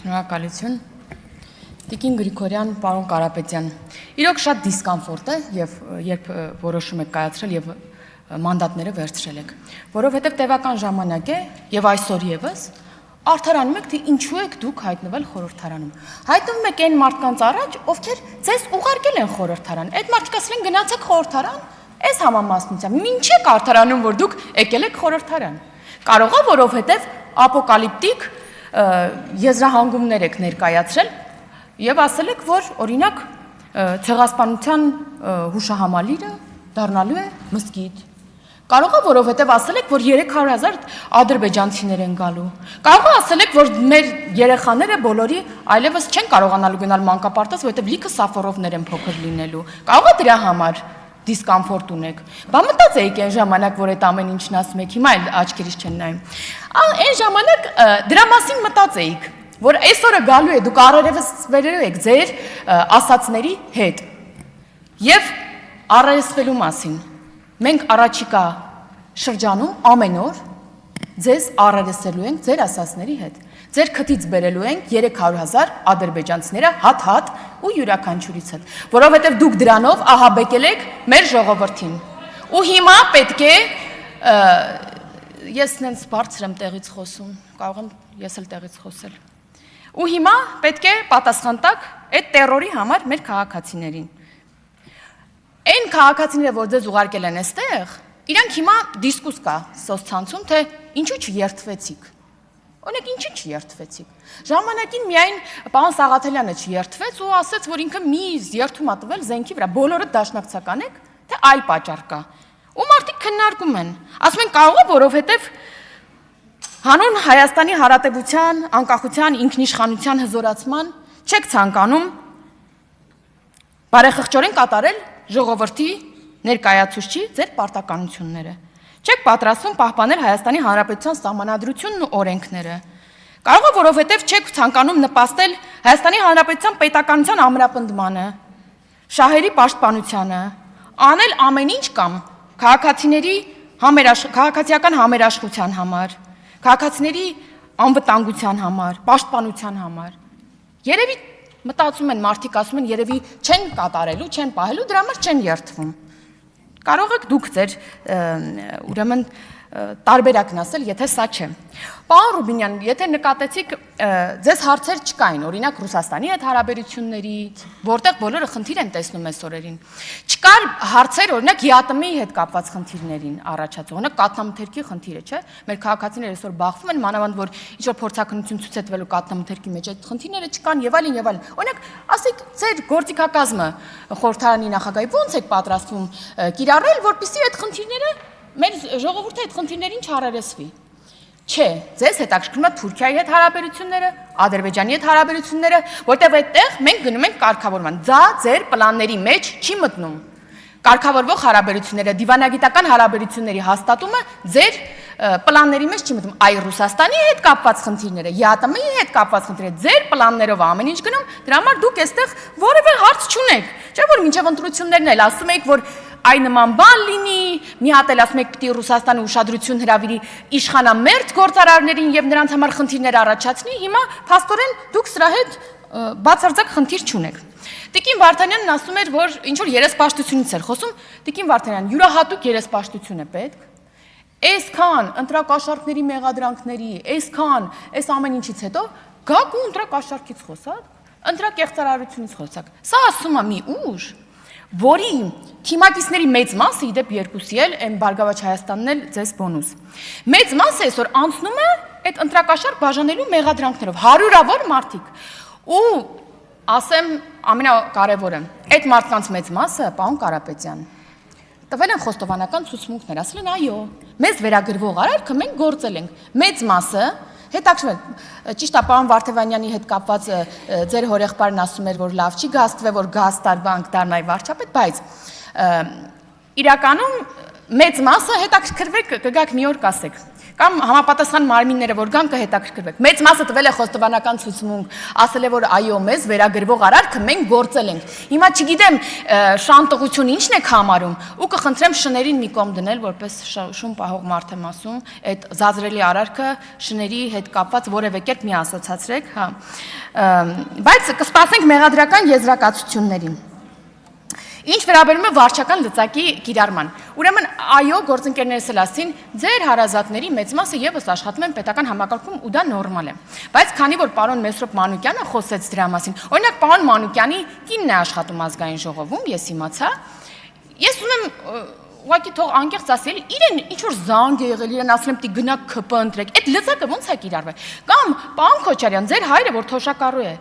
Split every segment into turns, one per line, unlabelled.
Շնորհակալություն։ Տիկին Գրիգորյան, պարոն Կարապետյան, իրոք շատ դիսկոմֆորտ է եւ երբ որոշում եք կայացրել եւ մանդատները վերցրել եք, որովհետեւ տևական ժամանակ է եւ այսօր եւս արդարանում եք, թե ինչու եք դուք հայտնվել խորհրդարանում։ Հայտնվում եք այն մարդկանց առաջ, ովքեր ձեզ ուղարկել են խորհրդարան։ Այդ մարդիկ ասել են գնացեք խորհրդարան, այս համամասնությամբ։ Ինչ եք արդարանում, որ դուք եկել եք խորհրդարան։ Կարող է, որովհետեւ ապոկալիպտիկ եզրահանգումներ եք ներկայացրել եւ ասել եք, որ օրինակ ցեղասպանության հուշահամալիրը դառնալու է մզկիթ։ Կարող է, որովհետև ասել եք, որ 300,000 ադրբեջանցիներ են գալու։ Կարող է ասել եք, որ մեր երեխաները բոլորի այլևս չեն կարողանալու գնալ մանկապարտեզ, որովհետև լիքը սաֆորովներ են փոքր լինելու։ Կարող է դրա համար դիսկոմֆորտ ունեք։ Բա մտածեիք այն ժամանակ, որ այդ ամեն ինչն ասում եք, հիմա էլ աչքերից չեն նայում։ Այն ժամանակ դրա մասին մտածեիք, որ այսօրը գալու է, դուք առերևս վերելու եք ձեր ասածների հետ։ Եվ առերեսվելու մասին։ Մենք առաջիկա շրջանում ամեն օր ձեզ առերեսելու ենք ձեր ասածների հետ։ Ձեր քթից բերելու ենք 300,000 ադրբեջանցիները հատ-հատ ու յուրաքանչյուրից հետ, որովհետև դուք դրանով ահաբեկել եք մեր ժողովրդին։ Ու հիմա պետք է ես նենց բարձր եմ տեղից խոսում, կարող եմ ես էլ տեղից խոսել։ Ու հիմա պետք է պատասխան տաք այդ տերորի համար մեր քաղաքացիներին։ Այն քաղաքացիները, որ ձեզ ուղարկել են այստեղ, իրանք հիմա դիսկուս կա սոցցանցում, թե ինչու չերթվեցիք։ Օրինակ, ինչու չերթվեցիք։ Ժամանակին միայն պարոն Սաղաթելյանը չերթվեց ու ասաց, որ ինքը մի երթում ա տվել զենքի վրա, բոլորը դաշնակցական եք, թե այլ պատճառ կա։ Ու մարդիկ քննարկում են։ Ասում են կարող է, որովհետև հանուն Հայաստանի Հանրապետության անկախության, ինքնիշխանության հզորացման չեք ցանկանում բարեխղճորեն կատարել ժողովրդի ներկայացուցչի ձեր պարտականությունները։ Չեք պատրաստվում պահպանել Հայաստանի Հանրապետության սահմանադրությունն ու օրենքները։ Կարող է, որովհետև չեք ցանկանում նպաստել Հայաստանի Հանրապետության պետականության ամրապնդմանը, շահերի պաշտպանությանը, անել ամեն ինչ կամ քաղաքացիների քաղաքացիական համերաշխության համար, քաղաքացիների անվտանգության համար, պաշտպանության համար։ Երևի մտածում են մարդիկ, ասում են, երևի չեն կատարելու, չեն պահելու, դրա համար չեն երթվում։ Կարող եք դուք ձեր ուրեմն տարբերակն ասել, եթե սա չէ։ Պարոն Ռուբինյան, եթե նկատեցիք, ձեզ հարցեր չկային, օրինակ Ռուսաստանի հետ հարաբերություններից, որտեղ բոլորը խնդիր են տեսնում այս օրերին։ Չկար հարցեր, օրինակ ԵԱՏՄ-ի հետ կապված խնդիրներին առաջացող, օրինակ կաթնամթերքի խնդիրը, չէ՞։ Մեր քաղաքացիները այսօր բախվում են, մանավանդ որ ինչ-որ փորձաքննություն ցույց է տվելու կաթնամթերքի մեջ այդ խնդիրները չկան եւ այլն եւ այլն։ Օրինակ, ասեք, ձեր գործիքակազմը խորհրդարանի նախագահի ո՞նց եք պատրաստվում կիրառել, որպեսզի այդ խնդիրները մեր ժողովուրդը այդ խնդիրներին չառերեսվի։ Չէ, ձեզ հետաքրքրում է Թուրքիայի հետ հարաբերությունները, Ադրբեջանի հետ հարաբերությունները, որտեղ այդտեղ մենք գնում ենք կարգավորման։ Դա ձեր պլանների մեջ չի մտնում։ Կարգավորվող հարաբերությունները, դիվանագիտական հարաբերությունների հաստատումը ձեր պլանների մեջ չի մտնում։ Այ Ռուսաստանի հետ կապված խնդիրները, ԵԱՏՄ-ի հետ կապված խնդիրները ձեր պլաններով ամեն ինչ գնում, դրա համար դուք այստեղ որևէ հարց չունեք։ Չէ՞ որ մինչև ընտրություններն էլ ասում եք, որ այ նման բան լինի, մի հատ էլ ասում եք պիտի Ռուսաստանը ուշադրություն հրավիրի իշխանամերձ գործարարներին եւ նրանց համար խնդիրներ առաջացնի, հիմա փաստորեն դուք սրա հետ բացարձակ խնդիր չունեք։ Տիկին Վարդանյանն ասում էր, որ ինչ որ երեսպաշտությունից էր խոսում, Տիկին Վարդանյան, յուրահատուկ երեսպաշտություն է պետք։ Այսքան ընտրակաշառքների մեղադրանքների, այսքան այս ամեն ինչից հետո գաք ու ընտրակաշառքից խոսակ, ընտրակեղծարարությունից խոսակ։ Սա ասում է մի ուժ, որի թիմակիցների մեծ մասը իդեպ երկուսի էլ այն Բարգավաճ Հայաստանն էլ ձեզ բոնուս։ Մեծ մասը այսօր անցնում է այդ ընտրակաշառք բաժանելու մեղադրանքներով, հարյուրավոր մարդիկ։ Ու ասեմ ամենակարևորը, այդ մարդկանց մեծ մասը, պարոն Կարապետյան, տվել են խոստովանական ցուցմունքներ, ասել են այո, մեզ վերագրվող արարքը մենք գործել ենք։ Մեծ մասը հետաքրքրում է, ճիշտ է, պարոն Վարդանյանի հետ կապված ձեր հորեղբայրն ասում էր, որ լավ չի գաստվե, որ գազ տարբանք դառնայի վարչապետ, բայց իրականում մեծ մասը հետաքրքրվեք, կգաք մի օր կասեք։ Կամ համապատասխան մարմինները, որ գան կհետաքրքրվեք։ Մեծ մասը տվել է խոստովանական ցուցմունք, ասել է, որ այո, մեզ վերագրվող արարքը մենք գործել ենք։ Հիմա չգիտեմ, շանտողություն ինչն եք համարում, ու կխնդրեմ շներին մի կողմ դնել, որպես շուն պահող մարդ եմ ասում, այդ զազրելի արարքը շների հետ կապված որևէ կերպ մի ասոցացրեք, հա։ Բայց կսպասենք մեղադրական եզրակացություններին։ Ինչ վերաբերում է վարչական լծակի կիրառման։ Ուրեմն այո, գործընկերներս էլ ասին, ձեր հարազատների մեծ մասը եւս աշխատում են պետական համակարգում ու դա նորմալ է։ Բայց քանի որ պարոն Մեսրոպ Մանուկյանը խոսեց դրա մասին, օրինակ պարոն Մանուկյանի կինն է աշխատում ազգային ժողովում, ես իմացա, ես ունեմ ուղղակի թող անկեղծ ասել, իրեն ինչ որ զանգ է եղել, իրեն ասել եմ պիտի գնա ԿՊ ընտրեք, այդ լծակը ո՞նց է կիրառվել։ Կամ պարոն Քոչարյան, ձեր հայրը որ թոշակառու է,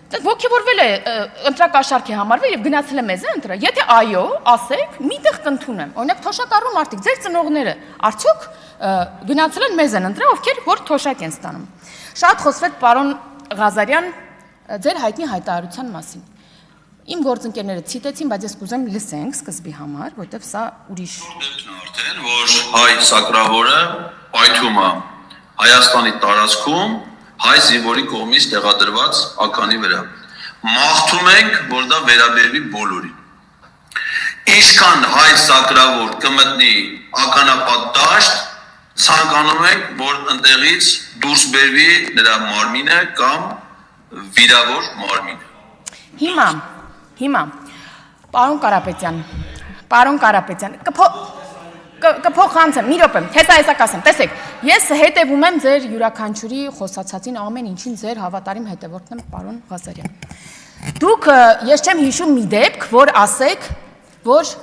ոգևորվել է ընտրակաշառք է համարվել եւ գնացել է մեզ է ընտրել։ Եթե այո, ասեք, միտեղ կընդունեմ։ Օրինակ թոշակառու մարդիկ, ձեր ծնողները արդյոք գնացել են մեզ են ընտրել, ովքեր որ թոշակ են ստանում։ Շատ խոսվեց պարոն Ղազարյան ձեր հայտնի հայտարարության մասին։ Իմ գործընկերները ցիտեցին, բայց ես կուզեմ լսենք սկզբի համար, որտեվ սա ուրիշ
արդեն որ հայ սակրավորը պայթում է Հայաստանի տարածքում հայ զինվորի կողմից տեղադրված ականի վրա։ Մաղթում ենք, որ դա վերաբերվի բոլորին։ Ինչքան հայ սակրավոր կմտնի ականապատ դաշտ, ցանկանում ենք, որ ընտեղից դուրս բերվի նրա մարմինը կամ վիրավոր մարմինը։
Հիմա, պարոն Կարապետյան, կփոխանցեմ, մի րոպե, հեսա կասեմ, տեսեք, ես հետևում եմ ձեր յուրաքանչյուրի խոսացածին ամեն ինչին ձեր հավատարիմ հետևորդն եմ, պարոն Ղազարյան։ Դուք, ես չեմ հիշում մի դեպք, որ ասեք, որ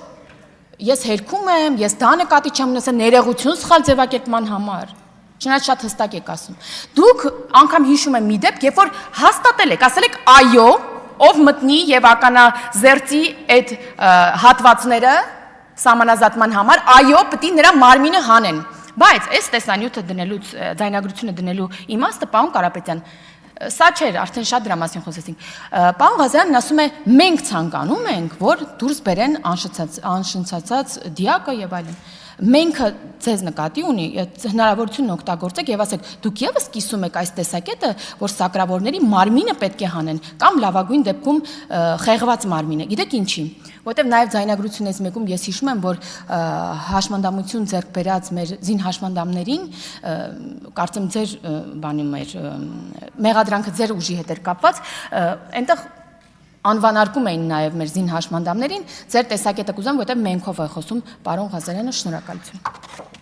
ես հերքում եմ, ես դա նկատի չեմ ունեցել ներողություն սխալ ձևակերպման համար, չնայած շատ հստակ եք ասում։ Դուք անգամ հիշում եմ մի դեպք, երբ որ հաստատել եք, ասել եք այո, ով մտնի եւ ականազերծի այդ հատվածները սահմանազատման համար, այո, պիտի նրա մարմինը հանեն։ Բայց այս տեսանյութը դնելուց, ձայնագրությունը դնելու իմաստը, պարոն Կարապետյան, սա չէր, արդեն շատ դրա մասին խոսեցինք։ Պարոն Ղազարյանն ասում է, մենք ցանկանում ենք, որ դուրս բերեն անշնչացած դիակը եւ այլն։ Մենք ձեզ նկատի ունի, հնարավորությունն օգտագործեք եւ ասեք, դուք եւս կիսում եք այս տեսակետը, որ սակրավորների մարմինը պետք է հանեն կամ լավագույն դեպքում խեղված մարմինը։ Գիտեք ինչի, որտեւ նաեւ ձայնագրությունից մեկում ես հիշում եմ, որ հաշմանդամություն ձեռք բերած մեր զին հաշմանդամներին, կարծեմ ձեր բանում էր մեղադրանքը ձեր ուժի հետ էր կապված, այնտեղ անվանարկում էին նաև մեր զին հաշմանդամներին, ձեր տեսակետը կուզեմ, որտեղ մենքով է խոսում պարոն Ղազարյանը, շնորհակալություն։